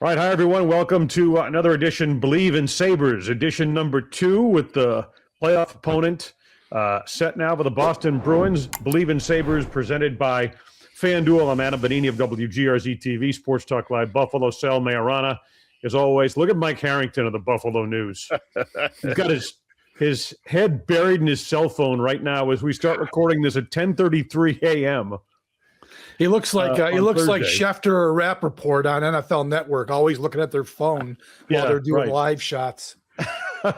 All right, hi everyone. Welcome to another edition, Believe in Sabres, edition number 2 with the playoff opponent set now for the Boston Bruins. Believe in Sabres presented by FanDuel. I'm Adam Benigni of WGRZ TV, Sports Talk Live, Buffalo. Sal Maiorana, as always. Look at Mike Harrington of the Buffalo News. He's got his head buried in his cell phone right now as we start recording this at 10:33 a.m. He looks like Schefter or Rappaport on NFL Network, always looking at their phone while they're doing live shots. Well,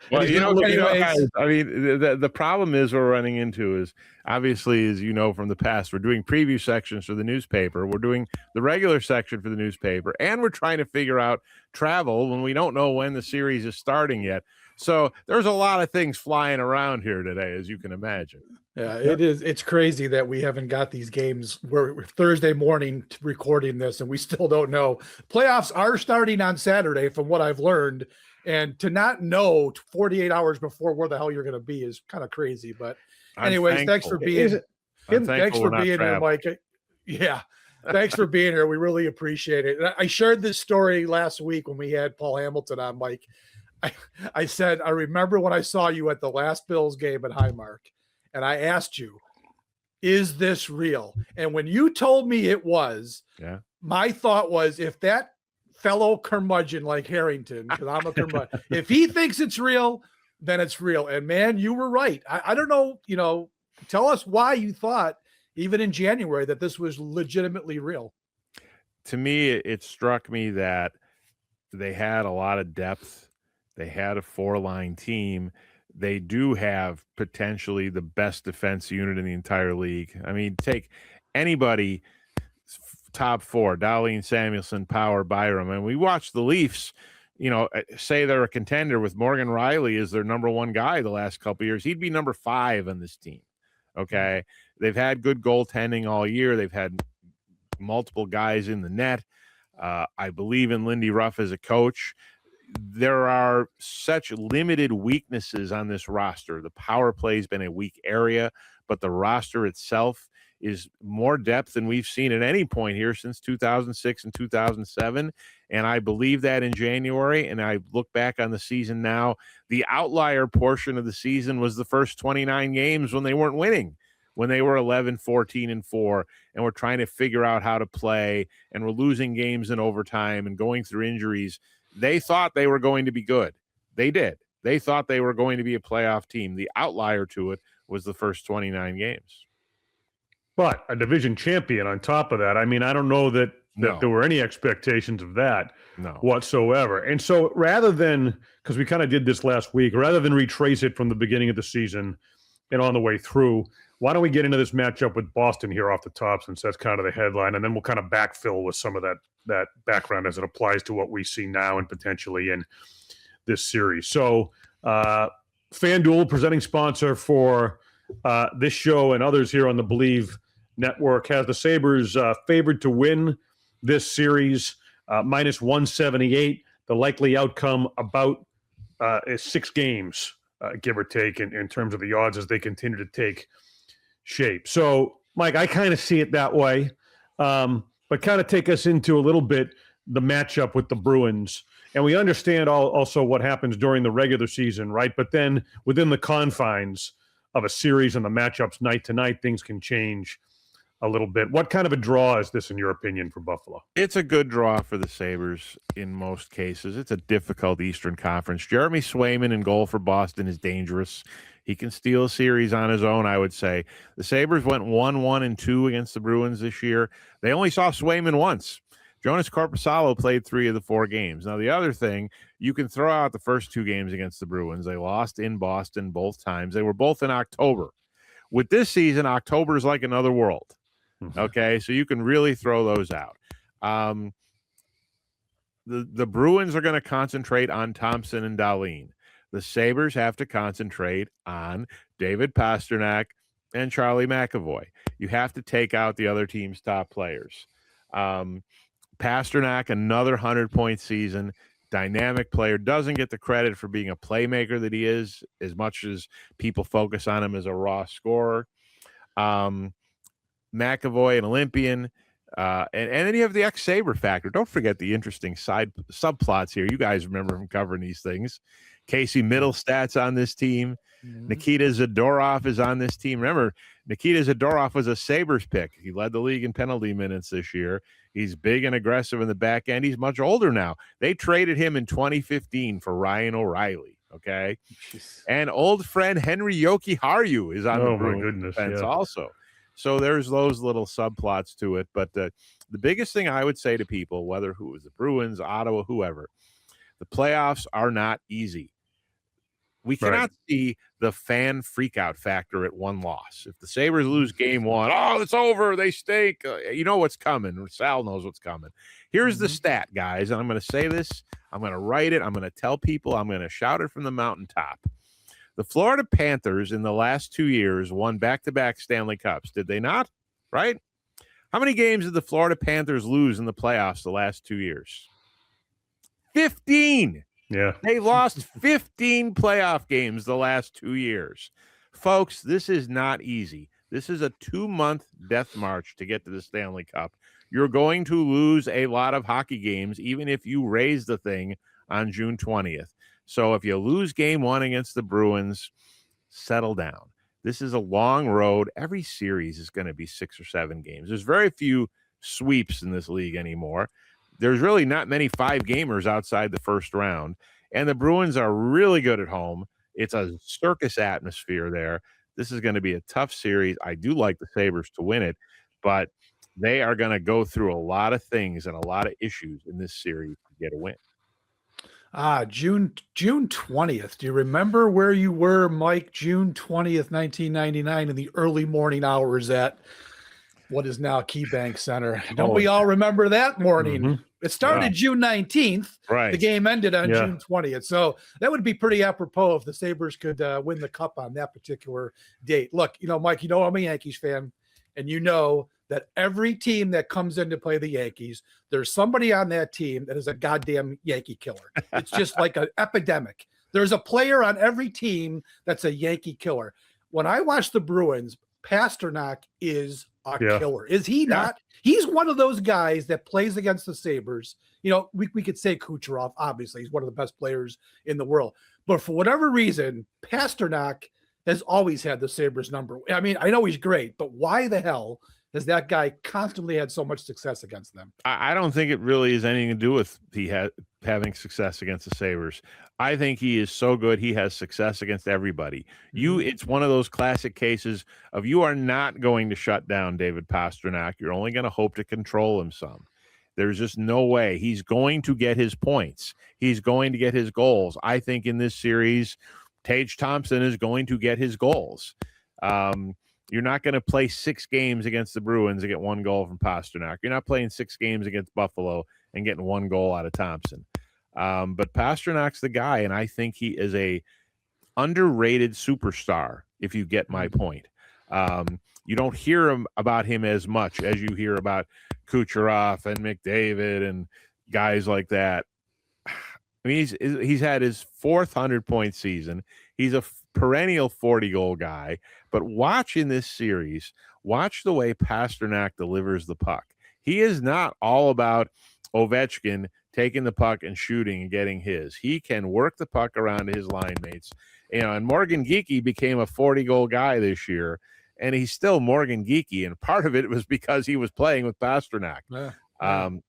guys, I mean, the problem is we're running into is obviously, as you know from the past, we're doing preview sections for the newspaper. We're doing the regular section for the newspaper, and we're trying to figure out travel when we don't know when the series is starting yet. So there's a lot of things flying around here today, as you can imagine. Yeah, it is. It's crazy that we haven't got these games. We're Thursday morning recording this, and we still don't know. Playoffs are starting on Saturday, from what I've learned, and to not know 48 hours before where the hell you're going to be is kind of crazy. But anyways, thanks for being here, Mike. Yeah, thanks for being here. We really appreciate it. And I shared this story last week when we had Paul Hamilton on, Mike. I said, I remember when I saw you at the last Bills game at Highmark, and I asked you, is this real? And when you told me it was, my thought was, if that fellow curmudgeon like Harrington, because I'm a curmudgeon, if he thinks it's real, then it's real. And man, you were right. I don't know, tell us why you thought, even in January, that this was legitimately real. To me, it struck me that they had a lot of depth. They had a 4-line team. They do have potentially the best defense unit in the entire league. I mean, take anybody top 4, Dahlin, Samuelsson, Power, Byram. And we watched the Leafs, say they're a contender with Morgan Riley as their number 1 guy the last couple of years. He'd be number 5 on this team. Okay. They've had good goaltending all year. They've had multiple guys in the net. I believe in Lindy Ruff as a coach. There are such limited weaknesses on this roster. The power play has been a weak area, but the roster itself is more depth than we've seen at any point here since 2006 and 2007. And I believe that in January, and I look back on the season now, the outlier portion of the season was the first 29 games when they weren't winning, when they were 11, 14, and 4, and we're trying to figure out how to play, and we're losing games in overtime and going through injuries. They thought they were going to be good. They did. They thought they were going to be a playoff team. The outlier to it was the first 29 games. But a division champion on top of that. I mean, I don't know that there were any expectations of that whatsoever. And so rather than, because we kind of did this last week, rather than retrace it from the beginning of the season and on the way through, why don't we get into this matchup with Boston here off the top, since that's kind of the headline, and then we'll kind of backfill with some of that background as it applies to what we see now and potentially in this series. So FanDuel, presenting sponsor for this show and others here on the Believe Network, has the Sabres favored to win this series, minus 178. The likely outcome about is 6 games, give or take, in terms of the odds as they continue to take shape. So, Mike, I kind of see it that way, but kind of take us into a little bit the matchup with the Bruins. And we understand also what happens during the regular season, right? But then within the confines of a series and the matchups night to night, things can change a little bit. What kind of a draw is this, in your opinion, for Buffalo? It's a good draw for the Sabres in most cases. It's a difficult Eastern Conference. Jeremy Swayman in goal for Boston is dangerous. He can steal a series on his own, I would say. The Sabres went 1-1-2 against the Bruins this year. They only saw Swayman once. Jonas Korpisalo played 3 of the 4 games. Now, the other thing, you can throw out the first 2 games against the Bruins. They lost in Boston both times. They were both in October. With this season, October is like another world. Okay, so you can really throw those out. The Bruins are going to concentrate on Thompson and Dahlin. The Sabres have to concentrate on David Pastrnak and Charlie McAvoy. You have to take out the other team's top players. Pastrnak, another 100-point season, dynamic player, doesn't get the credit for being a playmaker that he is, as much as people focus on him as a raw scorer. McAvoy, an Olympian, And then you have the ex-Sabre factor. Don't forget the interesting subplots here. You guys remember from covering these things. Casey Middlestat's on this team. Nikita Zadorov is on this team. Remember, Nikita Zadorov was a Sabres pick. He led the league in penalty minutes this year. He's big and aggressive in the back end. He's much older now. They traded him in 2015 for Ryan O'Reilly. Okay. Jeez. And old friend Henry Jokiharju is on the Bruins defense also. So there's those little subplots to it. But the biggest thing I would say to people, whether who is the Bruins, Ottawa, whoever, the playoffs are not easy. We cannot see the fan freakout factor at one loss. If the Sabres lose game one, it's over. They stink. You know what's coming. Sal knows what's coming. Here's the stat, guys. And I'm going to say this. I'm going to write it. I'm going to tell people. I'm going to shout it from the mountaintop. The Florida Panthers in the last 2 years won back-to-back Stanley Cups. Did they not? Right? How many games did the Florida Panthers lose in the playoffs the last 2 years? 15. Yeah. They lost 15 playoff games the last 2 years. Folks, this is not easy. This is a 2-month death march to get to the Stanley Cup. You're going to lose a lot of hockey games, even if you raise the thing on June 20th. So if you lose game one against the Bruins, settle down. This is a long road. Every series is going to be 6 or 7 games. There's very few sweeps in this league anymore. There's really not many 5-gamers outside the first round. And the Bruins are really good at home. It's a circus atmosphere there. This is going to be a tough series. I do like the Sabres to win it, but they are going to go through a lot of things and a lot of issues in this series to get a win. June 20th. Do you remember where you were, Mike, June 20th, 1999 in the early morning hours at what is now KeyBank Center? Don't we all remember that morning? It started June 19th. Right. The game ended on June 20th. So that would be pretty apropos if the Sabres could win the Cup on that particular date. Look, Mike, I'm a Yankees fan, and you know that every team that comes in to play the Yankees, there's somebody on that team that is a goddamn Yankee killer. It's just like an epidemic. There's a player on every team that's a Yankee killer. When I watch the Bruins, Pastrnak is a killer. Is he not? He's one of those guys that plays against the Sabres. We could say Kucherov, obviously. He's one of the best players in the world. But for whatever reason, Pastrnak has always had the Sabres number. I mean, I know he's great, but why the hell has that guy constantly had so much success against them? I don't think it really has anything to do with having success against the Sabres. I think he is so good. He has success against everybody. It's one of those classic cases of you are not going to shut down David Pastrnak. You're only going to hope to control him some. There's just no way. He's going to get his points. He's going to get his goals. I think in this series, Tage Thompson is going to get his goals. You're not going to play 6 games against the Bruins and get 1 goal from Pastrnak. You're not playing 6 games against Buffalo and getting 1 goal out of Thompson. But Pasternak's the guy, and I think he is a underrated superstar, if you get my point. You don't hear about him as much as you hear about Kucherov and McDavid and guys like that. I mean, he's had his 4th 100-point season. He's a perennial 40-goal guy. But watch in this series, watch the way Pastrnak delivers the puck. He is not all about Ovechkin taking the puck and shooting and getting his. He can work the puck around his line mates. And Morgan Geekie became a 40-goal guy this year, and he's still Morgan Geekie. And part of it was because he was playing with Pastrnak. And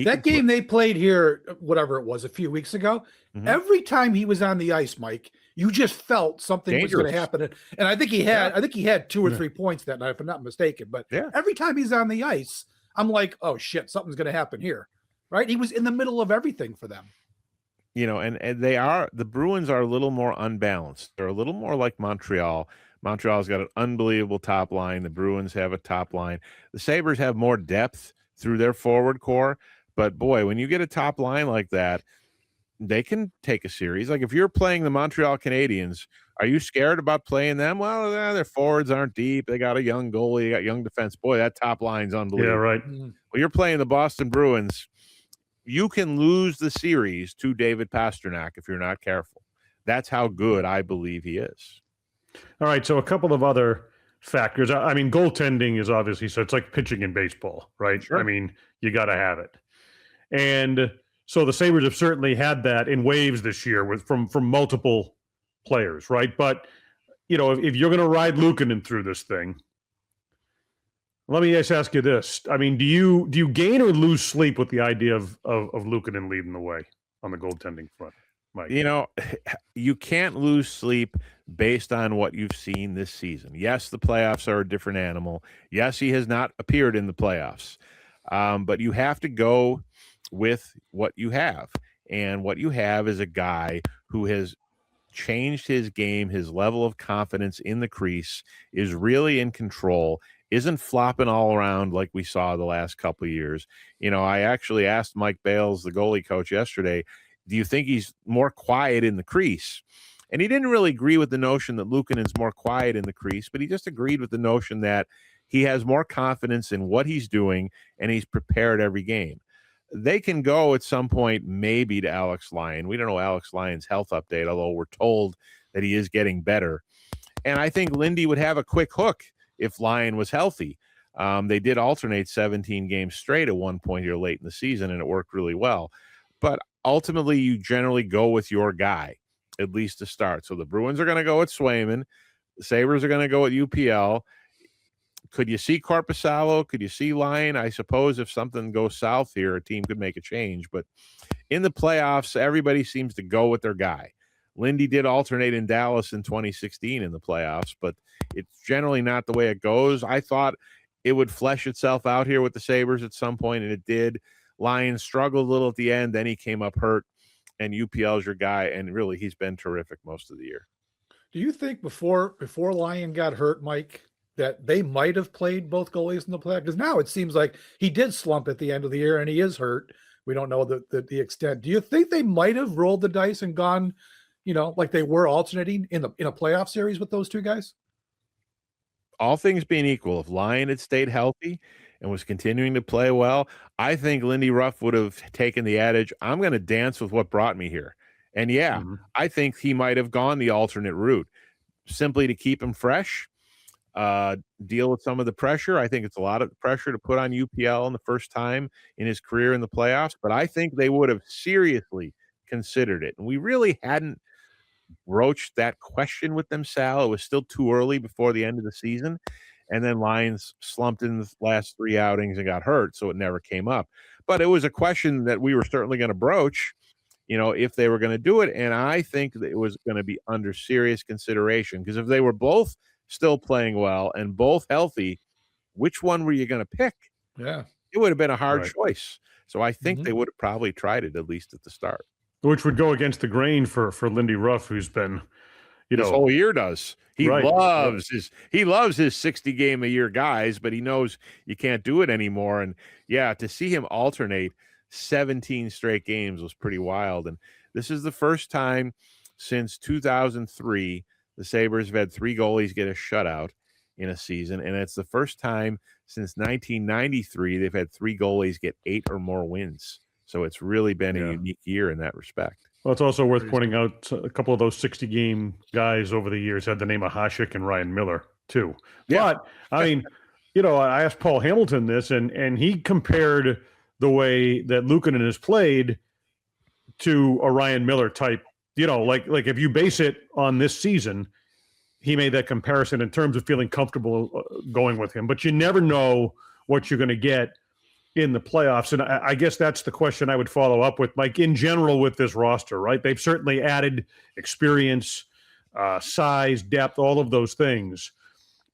that game they played here, whatever it was, a few weeks ago, every time he was on the ice, Mike, you just felt something was going to happen. And I think he had 2 or 3 points that night, if I'm not mistaken. But every time he's on the ice, I'm like, oh shit, something's going to happen here. Right? He was in the middle of everything for them. And the Bruins are a little more unbalanced. They're a little more like Montreal. Montreal's got an unbelievable top line. The Bruins have a top line. The Sabres have more depth through their forward core. But boy, when you get a top line like that, they can take a series. Like if you're playing the Montreal Canadiens, are you scared about playing them? Well, their forwards aren't deep. They got a young goalie. They got young defense. Boy, that top line's unbelievable. Yeah, right. Well, you're playing the Boston Bruins. You can lose the series to David Pastrnak if you're not careful. That's how good I believe he is. All right, so a couple of other factors. I mean, goaltending is obviously, so it's like pitching in baseball, right? Sure. I mean, you got to have it. And so the Sabres have certainly had that in waves this year from multiple players, right? But, if you're going to ride Luukkonen through this thing, let me just ask you this. I mean, do you gain or lose sleep with the idea of Luukkonen leading the way on the goaltending front, Mike? You can't lose sleep based on what you've seen this season. Yes, the playoffs are a different animal. Yes, he has not appeared in the playoffs. But you have to go with what you have. And what you have is a guy who has changed his game, his level of confidence in the crease, is really in control, isn't flopping all around like we saw the last couple of years. I actually asked Mike Bales, the goalie coach, yesterday, do you think he's more quiet in the crease? And he didn't really agree with the notion that Luukkonen's more quiet in the crease, but he just agreed with the notion that he has more confidence in what he's doing and he's prepared every game. They can go at some point maybe to Alex Lyon. We don't know Alex Lyon's health update, although we're told that he is getting better. And I think Lindy would have a quick hook if Lyon was healthy. They did alternate 17 games straight at one point here late in the season, and it worked really well. But ultimately, you generally go with your guy, at least to start. So the Bruins are going to go with Swayman. The Sabres are going to go with UPL. Could you see Korpisalo? Could you see Lyon? I suppose if something goes south here, a team could make a change. But in the playoffs, everybody seems to go with their guy. Lindy did alternate in Dallas in 2016 in the playoffs, but it's generally not the way it goes. I thought it would flesh itself out here with the Sabres at some point, and it did. Lyon struggled a little at the end, then he came up hurt, and UPL's your guy, and really he's been terrific most of the year. Do you think before Lyon got hurt, Mike, that they might have played both goalies in the playoffs? Because now it seems like he did slump at the end of the year and he is hurt. We don't know the extent. Do you think they might have rolled the dice and gone, like they were alternating in a playoff series with those two guys? All things being equal, if Lyon had stayed healthy and was continuing to play well, I think Lindy Ruff would have taken the adage, I'm going to dance with what brought me here. And I think he might have gone the alternate route simply to keep him fresh. Deal with some of the pressure. I think it's a lot of pressure to put on UPL in the first time in his career in the playoffs, but I think they would have seriously considered it. And we really hadn't broached that question with them, Sal. It was still too early before the end of the season. And then Lions slumped in the last 3 outings and got hurt, so it never came up. But it was a question that we were certainly going to broach, if they were going to do it. And I think that it was going to be under serious consideration, because if they were both still playing well and both healthy, which one were you going to pick? Yeah, it would have been a hard choice. So I think they would have probably tried it at least at the start, which would go against the grain for Lindy Ruff, who's been, this whole year does. He loves his 60 game a year guys, but he knows you can't do it anymore. And to see him alternate 17 straight games was pretty wild. And this is the first time since 2003 the Sabres have had 3 goalies get a shutout in a season, and it's the first time since 1993 they've had 3 goalies get 8 or more wins. So it's really been a unique year in that respect. Well, it's also worth pointing out a couple of those 60-game guys over the years had the name of Hasek and Ryan Miller too. Yeah. But, I mean, I asked Paul Hamilton this, and he compared the way that Luukkonen has played to a Ryan Miller type. Like if you base it on this season, he made that comparison in terms of feeling comfortable going with him. But you never know what you're going to get in the playoffs. And I guess that's the question I would follow up with, Mike, in general with this roster, right? They've certainly added experience, size, depth, all of those things.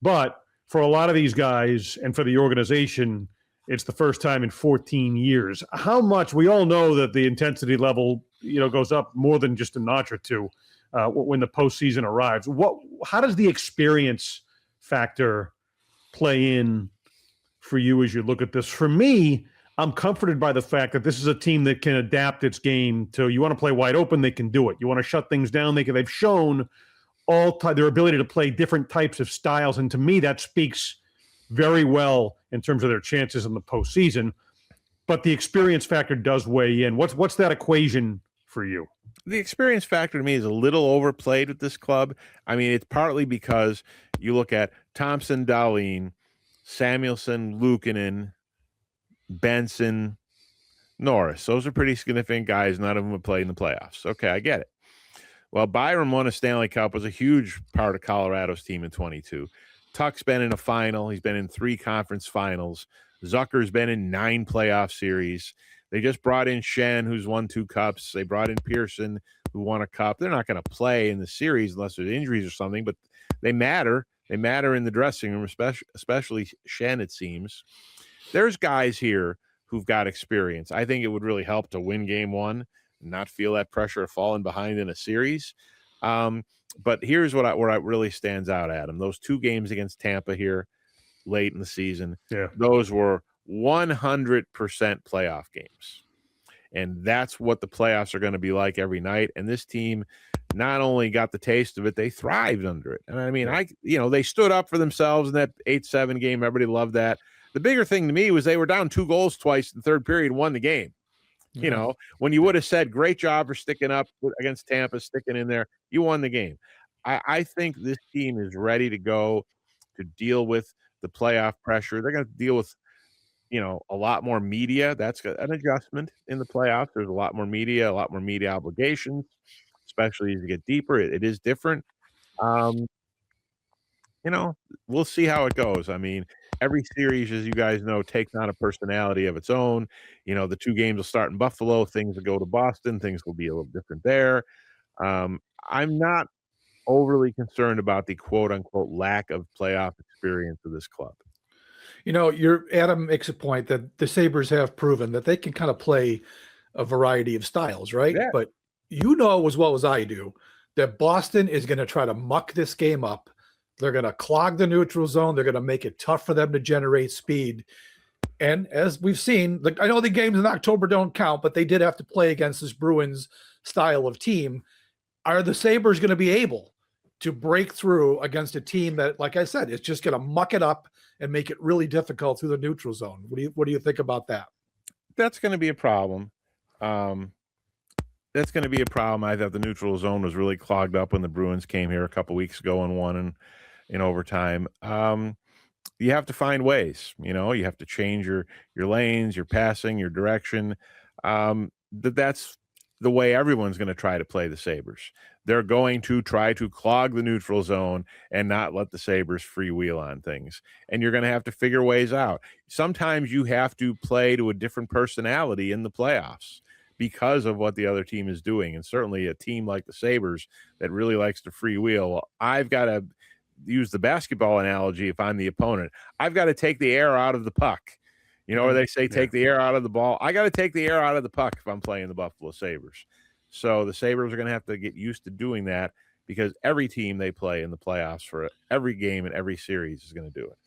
But for a lot of these guys and for the organization, it's the first time in 14 years. How much, we all know that the intensity level, goes up more than just a notch or two when the postseason arrives. How does the experience factor play in for you as you look at this? For me, I'm comforted by the fact that this is a team that can adapt its game to, you want to play wide open, they can do it. You want to shut things down, they've shown their ability to play different types of styles. And to me, that speaks very well in terms of their chances in the postseason. But the experience factor does weigh in. What's that equation for you? The experience factor to me is a little overplayed with this club. I mean, it's partly because you look at Thompson, Dahlin, Samuelsson, Luukkonen, Benson, Norris. Those are pretty significant guys. None of them have played in the playoffs. Okay, I get it. Well, Byram won a Stanley Cup, was a huge part of Colorado's team in 22. Tuck's been in a final. He's been in 3 conference finals. Zucker's been in 9 playoff series. They just brought in Shen, who's won 2 cups. They brought in Pearson, who won a cup. They're not going to play in the series unless there's injuries or something, but they matter. They matter in the dressing room, especially Shen, it seems. There's guys here who've got experience. I think it would really help to win game 1 and not feel that pressure of falling behind in a series. But here's what really stands out, Adam. Those 2 games against Tampa here late in the season, those were 100% playoff games. And that's what the playoffs are going to be like every night. And this team not only got the taste of it, they thrived under it. And I mean, they stood up for themselves in that 8-7 game. Everybody loved that. The bigger thing to me was they were down 2 goals twice in the third period and won the game. You know, when you would have said, great job for sticking up against Tampa, sticking in there, you won the game. I think this team is ready to go to deal with the playoff pressure. They're going to deal with, a lot more media. That's an adjustment in the playoffs. There's a lot more media obligations, especially as you get deeper. It is different. We'll see how it goes. I mean, every series, as you guys know, takes on a personality of its own. The 2 games will start in Buffalo. Things will go to Boston. Things will be a little different there. I'm not overly concerned about the quote-unquote lack of playoff experience of this club. Adam makes a point that the Sabres have proven that they can kind of play a variety of styles, right? Yeah. But as well as I do that Boston is going to try to muck this game up. They're going to clog the neutral zone. They're going to make it tough for them to generate speed. And as we've seen, I know the games in October don't count, but they did have to play against this Bruins style of team. Are the Sabres going to be able to break through against a team that, like I said, is just going to muck it up and make it really difficult through the neutral zone? What do you think about that? That's going to be a problem. That's going to be a problem. I thought the neutral zone was really clogged up when the Bruins came here a couple weeks ago and won in overtime. You have to find ways. You have to change your lanes, your passing, your direction. That's the way everyone's going to try to play the Sabres. They're going to try to clog the neutral zone and not let the Sabres freewheel on things. And you're going to have to figure ways out. Sometimes you have to play to a different personality in the playoffs because of what the other team is doing. And certainly a team like the Sabres that really likes to freewheel, I've got to use the basketball analogy. If I'm the opponent, I've got to take the air out of the puck. Where they say take the air out of the ball. I got to take the air out of the puck if I'm playing the Buffalo Sabres. So the Sabres are going to have to get used to doing that because every team they play in the playoffs for every game and every series is going to do it.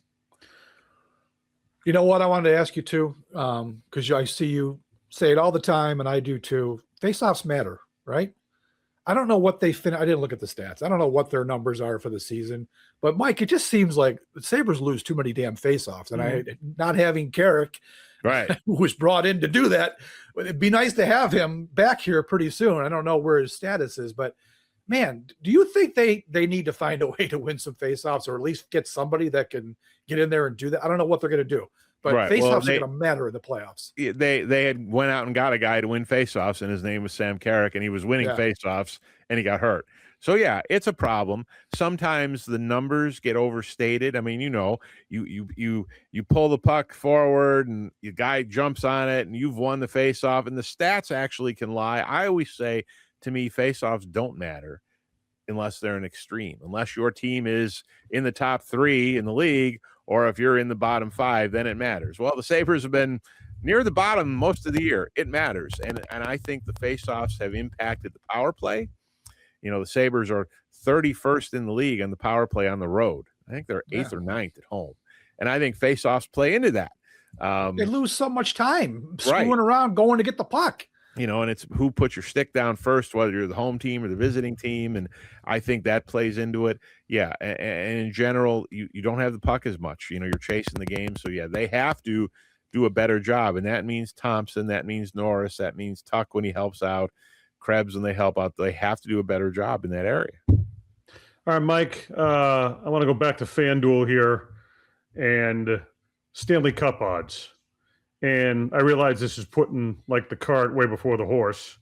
You know what I wanted to ask you too, because I see you say it all the time, and I do too. Faceoffs matter, right? I don't know what they I didn't look at the stats. I don't know what their numbers are for the season. But, Mike, it just seems like the Sabres lose too many damn faceoffs. And not having Carrick, who was brought in to do that, it'd be nice to have him back here pretty soon. I don't know where his status is. But, man, do you think they need to find a way to win some faceoffs or at least get somebody that can get in there and do that? I don't know what they're going to do. But faceoffs are going to matter in the playoffs. They had went out and got a guy to win faceoffs, and his name was Sam Carrick, and he was winning faceoffs, and he got hurt. So it's a problem. Sometimes the numbers get overstated. I mean, you pull the puck forward, and your guy jumps on it, and you've won the faceoff, and the stats actually can lie. I always say, to me, faceoffs don't matter unless they're an extreme, unless your team is in the top 3 in the league. Or if you're in the bottom 5, then it matters. Well, the Sabres have been near the bottom most of the year. It matters. And I think the faceoffs have impacted the power play. The Sabres are 31st in the league on the power play on the road. I think they're 8th or 9th at home. And I think faceoffs play into that. They lose so much time screwing around going to get the puck. And it's who puts your stick down first, whether you're the home team or the visiting team. And I think that plays into it. Yeah. And in general, you don't have the puck as much, you're chasing the game. So they have to do a better job. And that means Thompson, that means Norris, that means Tuck when he helps out, Krebs when they help out. They have to do a better job in that area. All right, Mike, I want to go back to FanDuel here and Stanley Cup odds. And I realize this is putting like the cart way before the horse,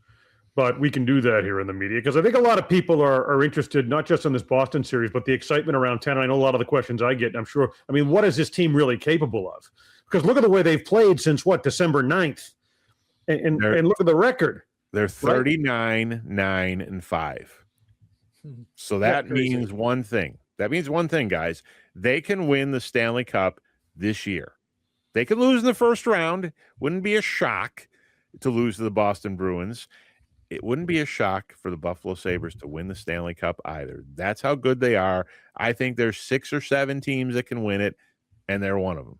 but we can do that here in the media because I think a lot of people are interested not just in this Boston series, but the excitement around town. I know a lot of the questions I get, and I'm sure, I mean, what is this team really capable of? Because look at the way they've played since what, December 9th. And look at the record. They're 39, 9, and 5. So that means one thing. That means one thing, guys. They can win the Stanley Cup this year. They could lose in the first round. Wouldn't be a shock to lose to the Boston Bruins. It wouldn't be a shock for the Buffalo Sabres to win the Stanley Cup either. That's how good they are. I think there's 6 or 7 teams that can win it, and they're one of them.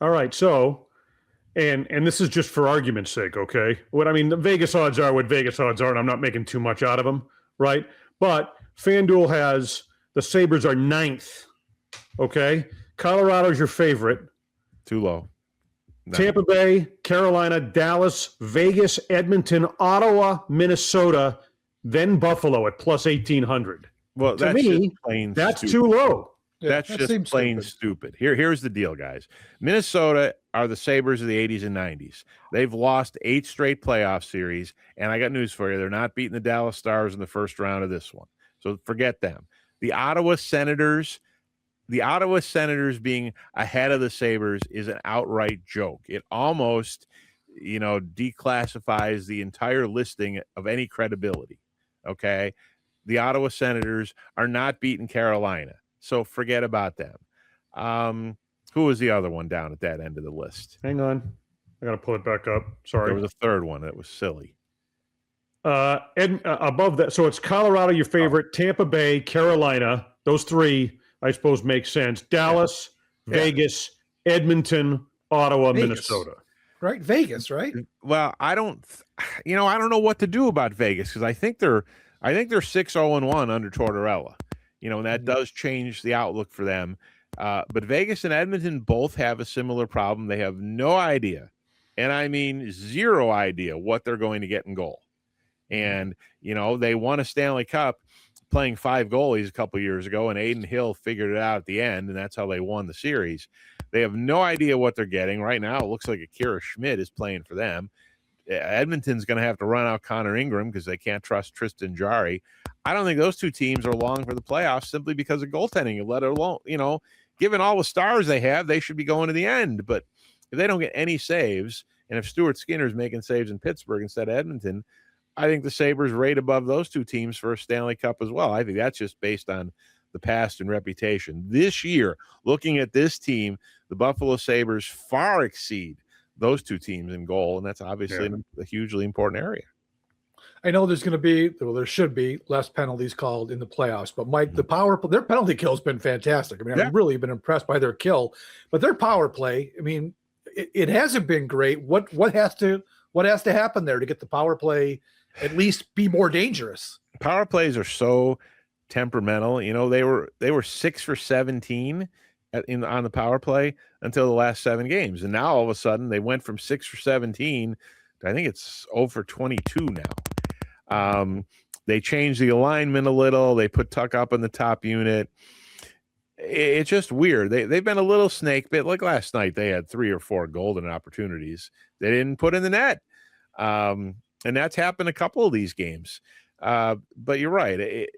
All right, so, and this is just for argument's sake, okay? What I mean, the Vegas odds are what Vegas odds are, and I'm not making too much out of them, right? But FanDuel has the Sabres are 9th, okay? Colorado's your favorite. Too low. No. Tampa Bay, Carolina, Dallas, Vegas, Edmonton, Ottawa, Minnesota, then Buffalo at plus 1,800. Well, to me, that's too low. That's just plain stupid. Here's the deal, guys. Minnesota are the Sabres of the 80s and 90s. They've lost 8 straight playoff series, and I got news for you. They're not beating the Dallas Stars in the first round of this one. So forget them. The Ottawa Senators being ahead of the Sabres is an outright joke. It almost, declassifies the entire listing of any credibility. Okay? The Ottawa Senators are not beating Carolina. So forget about them. Who was the other one down at that end of the list? Hang on. I got to pull it back up. Sorry. There was a third one that was silly. Above that, so it's Colorado, your favorite, Tampa Bay, Carolina. Those 3, I suppose, make sense. Dallas, Vegas, Edmonton, Ottawa, Minnesota. Right? Vegas, right? Well, I don't know what to do about Vegas because I think they're 6-0-1 under Tortorella. And that does change the outlook for them. But Vegas and Edmonton both have a similar problem. They have no idea, and I mean 0 idea what they're going to get in goal. And, they won a Stanley Cup playing 5 goalies a couple years ago, and Aiden Hill figured it out at the end, and that's how they won the series. They have no idea what they're getting. Right now, it looks like Akira Schmidt is playing for them. Edmonton's going to have to run out Connor Ingram because they can't trust Tristan Jarry. I don't think those 2 teams are long for the playoffs simply because of goaltending, let alone, given all the stars they have, they should be going to the end. But if they don't get any saves, and if Stuart Skinner's making saves in Pittsburgh instead of Edmonton, I think the Sabres rate above those 2 teams for a Stanley Cup as well. I think that's just based on the past and reputation. This year, looking at this team, the Buffalo Sabres far exceed those 2 teams in goal, and that's obviously a hugely important area. I know there should be less penalties called in the playoffs, but Mike, their penalty kill has been fantastic. I mean, I've really been impressed by their kill, but their power play, I mean, it hasn't been great. What has to happen there to get the power play at least be more dangerous? Power plays are so temperamental. They were 6 for 17 on the power play until the last 7 games, and now all of a sudden they went from 6 for 17 to I think it's 0 for 22 now. They changed the alignment a little. They put Tuck up in the top unit. It's just weird. They've been a little snake bit. Like last night, they had 3 or 4 golden opportunities they didn't put in the net. And that's happened a couple of these games. But you're right.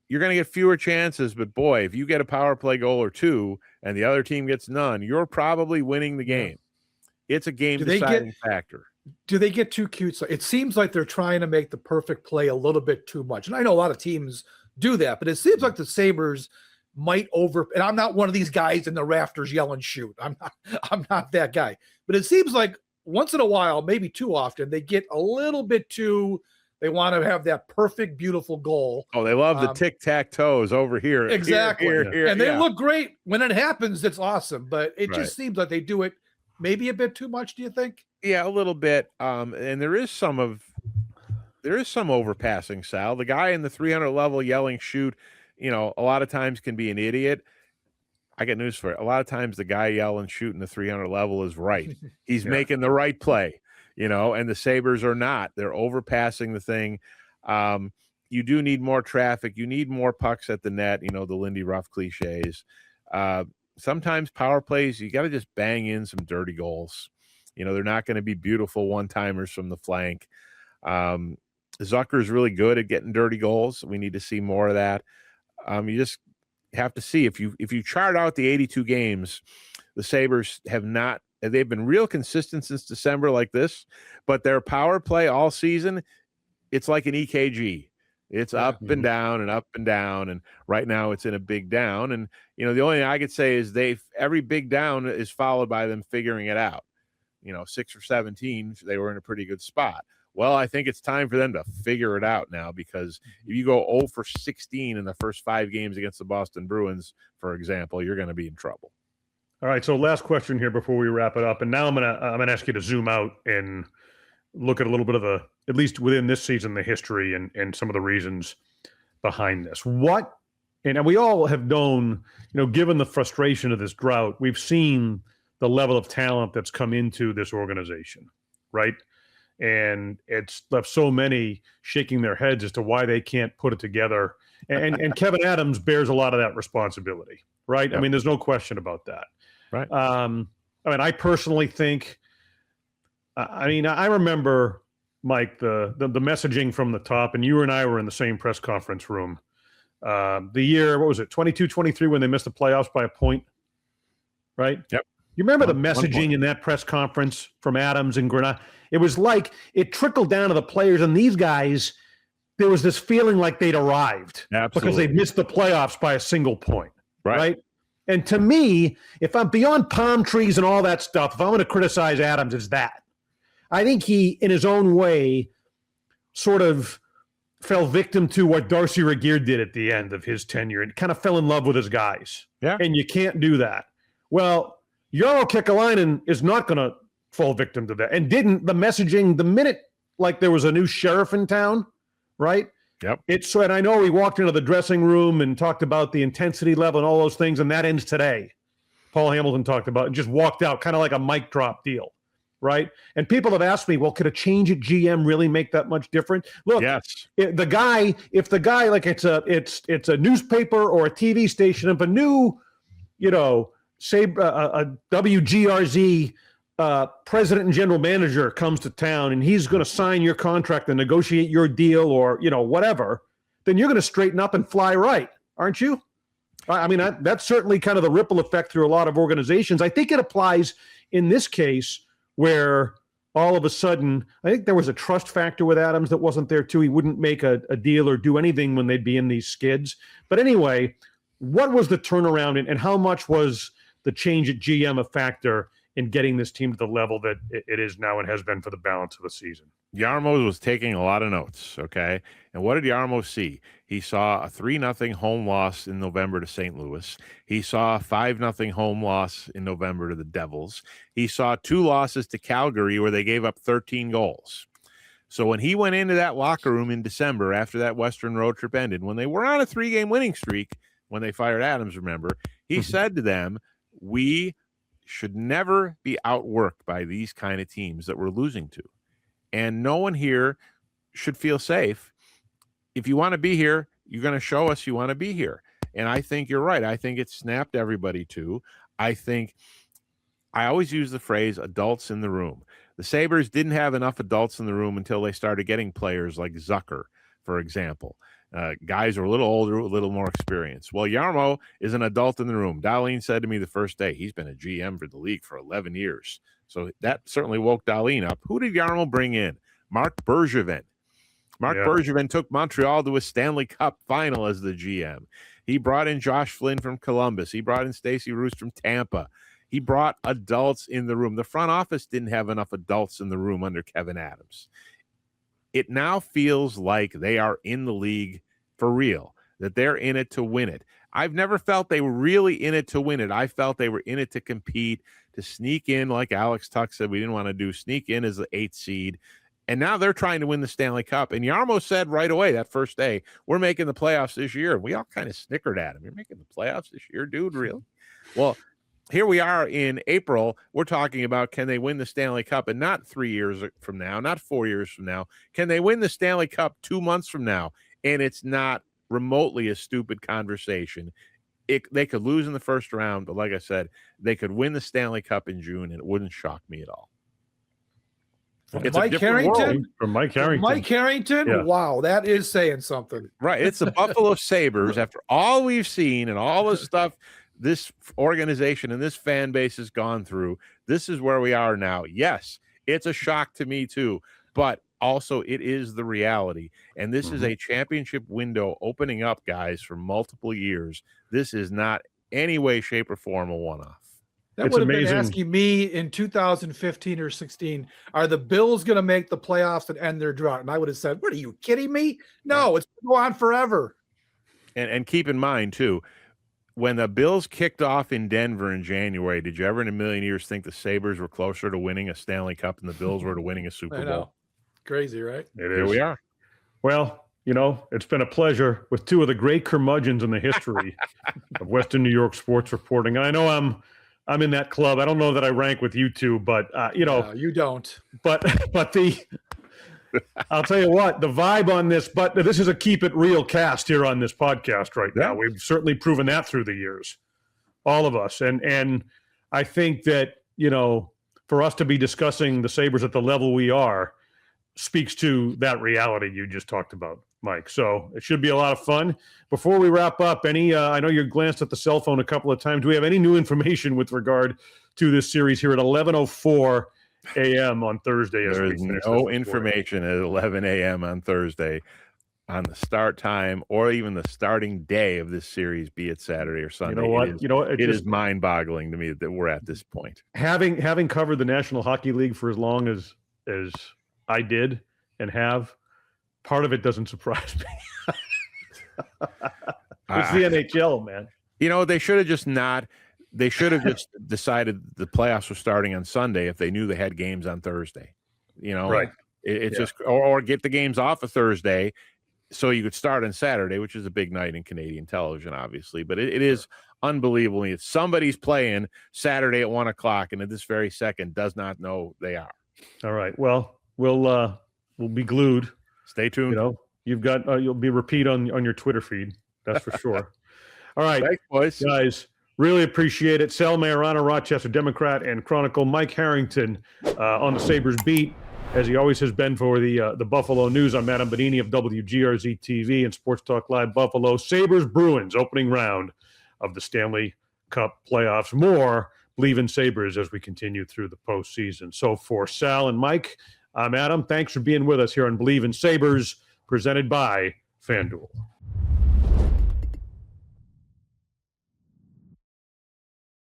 You're going to get fewer chances. But, boy, if you get a power play goal or 2 and the other team gets none, you're probably winning the game. It's a game-deciding factor. Do they get too cute? So it seems like they're trying to make the perfect play a little bit too much. And I know a lot of teams do that, but it seems like the Sabres might and I'm not one of these guys in the rafters yelling shoot. I'm not that guy. But it seems like once in a while, maybe too often, they get a little bit too, they want to have that perfect, beautiful goal. Oh, they love the tic-tac-toes over here. Exactly. Here, and they look great. When it happens, it's awesome. But it just seems like they do it maybe a bit too much, do you think? Yeah, a little bit. And there is some overpassing, Sal. The guy in the 300 level yelling shoot, a lot of times can be an idiot. I got news for it. A lot of times the guy yelling shooting the 300 level is right. He's making the right play, and the Sabres are not. They're overpassing the thing. you do need more traffic. You need more pucks at the net, the Lindy Ruff cliches. Sometimes power plays, you got to just bang in some dirty goals. They're not going to be beautiful one-timers from the flank. Zucker's really good at getting dirty goals. We need to see more of that. You just have to see if you chart out the 82 games, the Sabres they've been real consistent since December like this, but their power play all season, it's like an EKG. It's up and down and up and down. And right now it's in a big down. And, the only thing I could say is every big down is followed by them figuring it out. 6 or 17, they were in a pretty good spot. Well, I think it's time for them to figure it out now, because if you go 0 for 16 in the first 5 games against the Boston Bruins, for example, you're going to be in trouble. All right. So last question here before we wrap it up. And now I'm going to ask you to zoom out and look at a little bit of at least within this season, the history and some of the reasons behind this. And we all have known, given the frustration of this drought, we've seen the level of talent that's come into this organization, right? And it's left so many shaking their heads as to why they can't put it together. And Kevyn Adams bears a lot of that responsibility, right? Yep. I mean, there's no question about that. Right. I personally think, I remember, Mike, the messaging from the top, and you and I were in the same press conference room. The year, 22-23, when they missed the playoffs by a point, right? Yep. You remember the messaging in that press conference from Adams and Granat? It was like it trickled down to the players, and these guys, there was this feeling like they'd arrived. Absolutely. Because they'd missed the playoffs by a single point, right? And to me, if I'm beyond palm trees and all that stuff, if I'm going to criticize Adams, it's that. I think he, in his own way, sort of fell victim to what Darcy Regier did at the end of his tenure and kind of fell in love with his guys. Yeah. And you can't do that. Well, Yarmmo Kekalainen is not going to fall victim to that, and didn't. The messaging, the minute like there was a new sheriff in town, right? Yep. And I know he walked into the dressing room and talked about the intensity level and all those things, and that ends today. Paul Hamilton talked about it and just walked out, kind of like a mic drop deal, right? And people have asked me, well, could a change at GM really make that much difference? Look, yes. If the guy, like it's a newspaper or a TV station, if a new, say a WGRZ president and general manager comes to town and he's going to sign your contract and negotiate your deal or, whatever, then you're going to straighten up and fly right, aren't you? I mean, that's certainly kind of the ripple effect through a lot of organizations. I think it applies in this case where all of a sudden, I think there was a trust factor with Adams that wasn't there too. He wouldn't make a deal or do anything when they'd be in these skids. But anyway, what was the turnaround and how much was the change at GM a factor in getting this team to the level that it is now and has been for the balance of the season? Yarmmo was taking a lot of notes, okay? And what did Yarmmo see? He saw a 3-0 home loss in November to St. Louis. He saw a 5-0 home loss in November to the Devils. He saw 2 losses to Calgary where they gave up 13 goals. So when he went into that locker room in December after that Western road trip ended, when they were on a 3-game winning streak, when they fired Adams, remember, he said to them, we should never be outworked by these kind of teams that we're losing to. And no one here should feel safe. If you want to be here, you're going to show us you want to be here. And I think you're right. I think it snapped everybody too. I always use the phrase adults in the room. The Sabres didn't have enough adults in the room until they started getting players like Zucker, for example. Guys are a little older, a little more experienced. Well, Yarmmo is an adult in the room. Darlene said to me the first day, he's been a GM for the league for 11 years. So that certainly woke Darlene up. Who did Yarmmo bring in? Marc Bergevin. Bergevin took Montreal to a Stanley Cup final as the GM. He brought in Josh Flynn from Columbus. He brought in Stacey Roos from Tampa. He brought adults in the room. The front office didn't have enough adults in the room under Kevyn Adams. It now feels like they are in the league for real, that they're in it to win it. I've never felt they were really in it to win it. I felt they were in it to compete, to sneak in, like Alex Tuck said we didn't want to do, sneak in as the 8th seed. And now they're trying to win the Stanley Cup. And Yarmmo said right away that first day, we're making the playoffs this year. We all kind of snickered at him. You're making the playoffs this year, dude? Really? Well, here we are in April. We're talking about, can they win the Stanley Cup? And not 3 years from now, not 4 years from now. Can they win the Stanley Cup 2 months from now? and it's not remotely a stupid conversation. They could lose in the first round, but like I said, they could win the Stanley Cup in June, and it wouldn't shock me at all. It's Mike Harrington? From Mike Harrington. Mike Harrington? Yeah. Wow, that is saying something. Right. It's the Buffalo Sabres, after all we've seen and all the stuff this organization and this fan base has gone through, this is where we are now. Yes, it's a shock to me too, but also it is the reality. And this is a championship window opening up, guys, for multiple years. This is not any way, shape, or form a one-off. That would have been asking me in 2015 or 16, are the Bills going to make the playoffs and end their drought? And I would have said, what, are you kidding me? No, it's going to go on forever. And keep in mind, too, when the Bills kicked off in Denver in January, did you ever in a million years think the Sabres were closer to winning a Stanley Cup than the Bills were to winning a Super Bowl? Crazy, right? Here we are. Well, it's been a pleasure with two of the great curmudgeons in the history of Western New York sports reporting. And I know I'm in that club. I don't know that I rank with you two, but no, you don't. But I'll tell you what, the vibe on this. But this is a keep it real cast here on this podcast right now. We've certainly proven that through the years, all of us. And I think that for us to be discussing the Sabres at the level we are speaks to that reality you just talked about, Mike. So it should be a lot of fun. Before we wrap up, I know you glanced at the cell phone a couple of times. Do we have any new information with regard to this series here at 11:04 a.m. on Thursday? There is no information at 11 a.m. on Thursday on the start time or even the starting day of this series, be it Saturday or Sunday. You know what? It is mind-boggling to me that we're at this point. Having covered the National Hockey League for as long as I did and have, part of it doesn't surprise me. It's the NHL, man. They should have just decided the playoffs were starting on Sunday if they knew they had games on Thursday. Right. It's just or get the games off of Thursday so you could start on Saturday, which is a big night in Canadian television, obviously. But it is unbelievable. If somebody's playing Saturday at 1:00 and at this very second does not know they are. All right. Well, we'll be glued. Stay tuned. You've got you'll be repeat on your Twitter feed. That's for sure. All right, thanks, boys. Guys, really appreciate it. Sal Maiorana, Rochester Democrat and Chronicle. Mike Harrington on the Sabres beat, as he always has been for the Buffalo News. I'm Adam Benigni of WGRZ TV and Sports Talk Live Buffalo. Sabres Bruins opening round of the Stanley Cup playoffs. More Believe in Sabres as we continue through the postseason. So for Sal and Mike, I'm Adam. Thanks for being with us here on Believe in Sabres, presented by FanDuel.